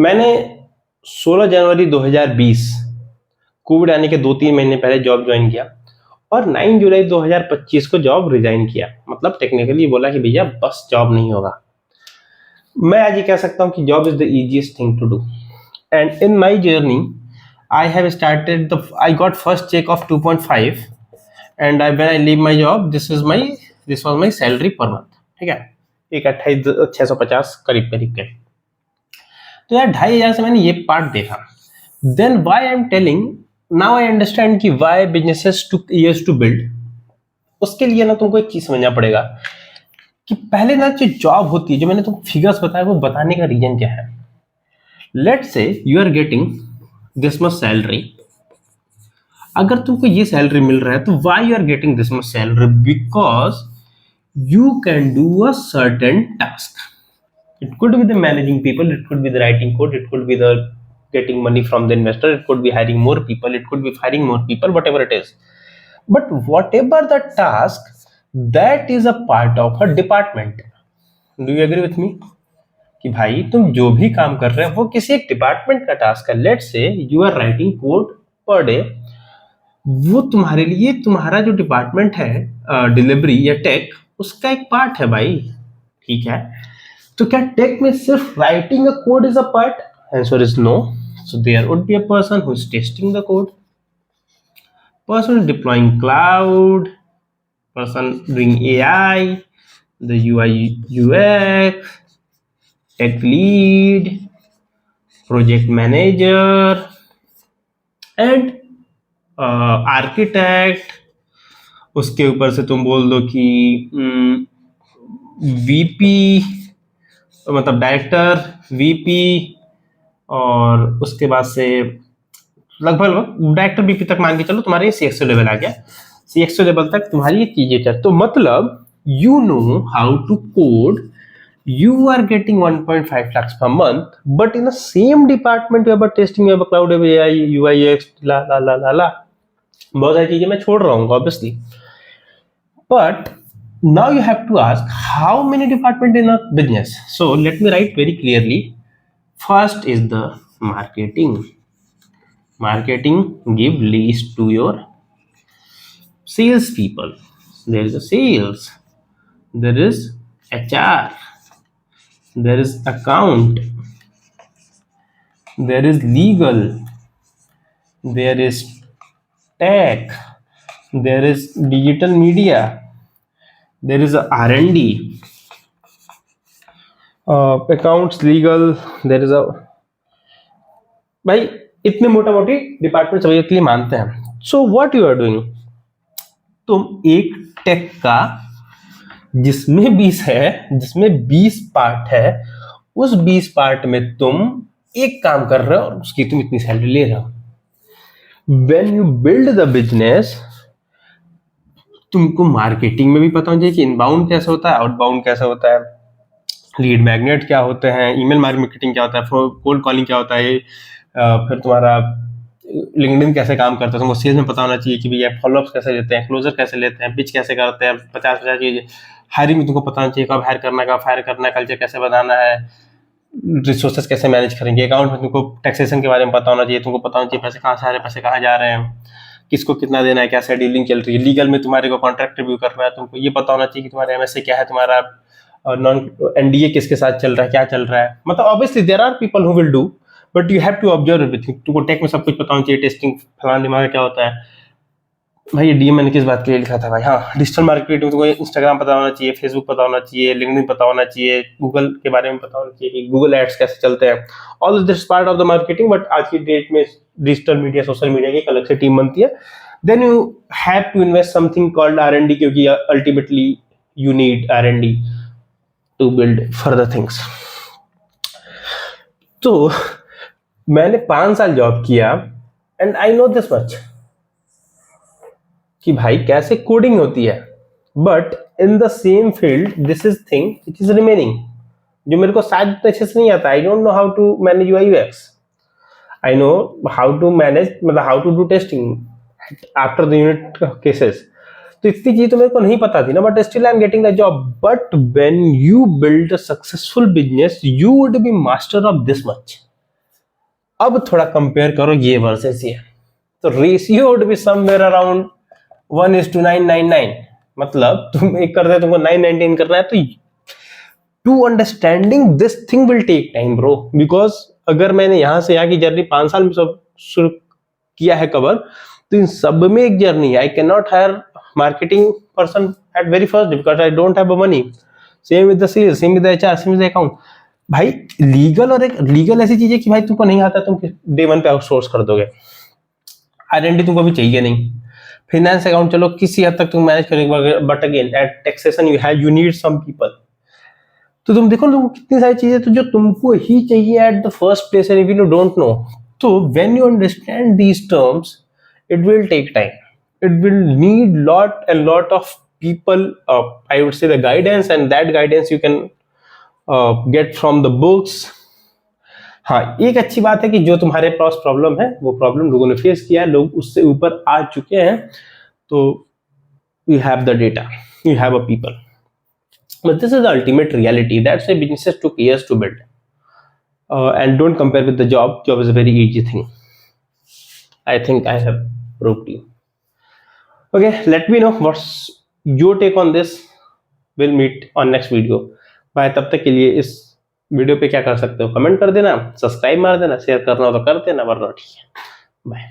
मैंने 16 जनवरी 2020 कोविड आने के 2-3 महीने पहले जॉब ज्वाइन किया और 9 जुलाई 2025 को जॉब रिजाइन किया। मतलब टेक्निकली बोला कि भैया बस जॉब नहीं होगा। मैं आज ये कह सकता हूँ कि job is the easiest thing to do. And in my journey I have started I got first cheque of 2.5 and when I leave my job this was my salary per month. ठीक है, एक 28,650 करीब करीब के। तो यार 2,500 से मैंने ये पार्ट देखा। Then why I am telling, now I understand कि why businesses took years to build. उसके लिए ना तुमको एक चीज समझना पड़ेगा कि पहले ना जो जॉब होती है, जो मैंने तुमको फिगर्स बताया, वो बताने का रीजन क्या है। Let's say you are getting this much salary. अगर तुमको ये सैलरी मिल रहा है तो why you are getting this much salary? Because you can do a certain task. It could be the managing people, it could be the writing code, it could be the getting money from the investor, it could be hiring more people, it could be firing more people, whatever it is. But whatever the task, that is a part of a department. Do you agree with me? कि भाई तुम जो भी काम कर रहे हो वो किसी एक डिपार्टमेंट का टास्क है। Let's say you are writing code per day, वो तुम्हारे लिए तुम्हारा जो डिपार्टमेंट है डिलीवरी या टेक, उसका एक पार्ट है भाई। ठीक है, तो क्या टेक में सिर्फ writing a code is a part? Answer is no. So there would be a person who is testing the code, person deploying cloud, person doing AI, the UI UX, tech lead, project manager and architect. उसके ऊपर से तुम बोल दो कि VP, मतलब director, VP, और उसके बाद से लगभग डायरेक्टर वीपी तक मान के चलो तुम्हारे सीएक्सओ लेवल आ गया। सीएक्सओ लेवल तक तुम्हारी ये चीजें चल, तो मतलब you know how to code, you are getting 1.5 lakhs per month, but in the same department you have a testing, you have a cloud, you have AI, UI, UX, la la la la la, बहुत सारी चीजें मैं छोड़ रहा हूँ obviously, but now you have to ask how many department in a business. So let me write very clearly. First is the marketing. Marketing give leads to your sales people. There is a sales, there is HR, there is account, there is legal, there is tech, there is digital media, there is a R&D, accounts, legal, there is a, भाई इतने मोटा मोटी department सभी के लिए मानते हैं। So what you are doing, तुम एक टेक का जिसमें 20 है, जिसमें 20 पार्ट है, उस 20 पार्ट में तुम एक काम कर रहे हो और उसकी तुम इतनी सैलरी ले रहे हो। When you build the business, तुमको मार्केटिंग में भी पता होना चाहिए कि इनबाउंड कैसे होता है, आउटबाउंड कैसे होता है, लीड मैग्नेट क्या होते हैं, ईमेल मार्केटिंग क्या होता है, कोल्ड कॉलिंग क्या होता है, फिर तुम्हारा लिंक्डइन कैसे काम करता है, तुमको सेल्स में पता होना चाहिए कि भैया फॉलोअप्स कैसे लेते हैं, क्लोजर कैसे लेते हैं, पिच कैसे करते हैं, 50-50 चीजें। हायरिंग में तुमको पता होना चाहिए कब हायर करना है, कब फायर करना है, कल्चर कैसे बनाना है, रिसोर्सेज कैसे मैनेज करेंगे। अकाउंट में तुमको टैक्सेशन के बारे में पता होना चाहिए, तुमको पता होना चाहिए पैसे कहाँ से आ रहे हैं, पैसे कहाँ जा रहे हैं, किसको कितना देना है, क्या शेड्यूलिंग चल रही है। लीगल में तुम्हारे को कॉन्ट्रैक्ट रिव्यू करना है, तुमको ये पता होना चाहिए कि तुम्हारा एमएसए क्या है, तुम्हारा नॉन एनडीए किसके साथ चल रहा है, क्या चल रहा है। मतलब obviously there are people who will do, but you have to observe everything. तुमको टेक में सब कुछ पता होना चाहिए, टेस्टिंग फलाना दिमाग क्या होता है। भाई ये डीएम मैंने किस बात के लिए लिखा था भाई, हाँ डिजिटल मार्केटिंग में तुमको इंस्टाग्राम पता होना चाहिए, फेसबुक पता होना चाहिए, लिंक्डइन पता होना चाहिए, गूगल के बारे में पता होना चाहिए कि गूगल एड्स कैसे चलते हैं। All this part of the marketing, but आज की डेट में डिजिटल मीडिया, सोशल मीडिया की एक अलग से टीम बनती है। Then you have to invest something called R&D, क्योंकि ultimately you need R&D to build further things. तो मैंने 5 साल जॉब किया and I know this much कि भाई कैसे कोडिंग होती है, but in the same field this is thing which is remaining, जो मेरे को शायद अच्छे से नहीं आता। I don't know how to manage UI UX, I know how to manage, मतलब how to do testing after the unit cases. तो इतनी चीज तो मेरे को नहीं पता थी ना, but still I am getting the job. But when you build a successful business, you would be master of this much. अब थोड़ा कंपेयर करो ये वर्सेस ये, तो ratio would be somewhere around 1:999। मतलब तुम एक कर रहे तुमको 919 करना है, तो to understanding this thing will take time bro, because अगर मैंने यहां से यहाँ की जर्नी 5 साल में सब शुरू किया है कवर, तो इन सब में एक journey, I can not hire marketing person at very first because I don't have money, same with the sales, same with the HR, same with the account. भाई लीगल, और एक लीगल ऐसी चीज है कि भाई तुमको नहीं आता तुम डे 1 पे आउटसोर्स कर दोगे, आइडेंटिटी तुमको भी चाहिए नहीं, फाइनेंस अकाउंट चलो किसी हद तक तुम मैनेज करेंगे, but again at taxation you need some people. तो तुम देखो तुम कितनी सारी चीजें तो जो तुमको ही चाहिए at the first place, and if you don't know, तो when you understand these terms it will take time, it will need lot and lot of people, I would say the guidance, and that guidance you can get from the books। हाँ, एक अच्छी बात है कि जो तुम्हारे पास problem है वो प्रॉब्लम लोगों ने फेस किया है, लोग उससे ऊपर आ चुके हैं, तो you have the data, you have a people, but this is the ultimate reality, that's why businesses took years to build, and don't compare with the job is a very easy thing, I think I have proved you। Okay, let me know what's your take on this, we'll meet on next video। Bye, तब तक के लिए इस video पे क्या कर सकते हो, कमेंट कर देना, सब्सक्राइब मार देना, शेयर करना हो तो कर देना, वरना ठीक है, बाय।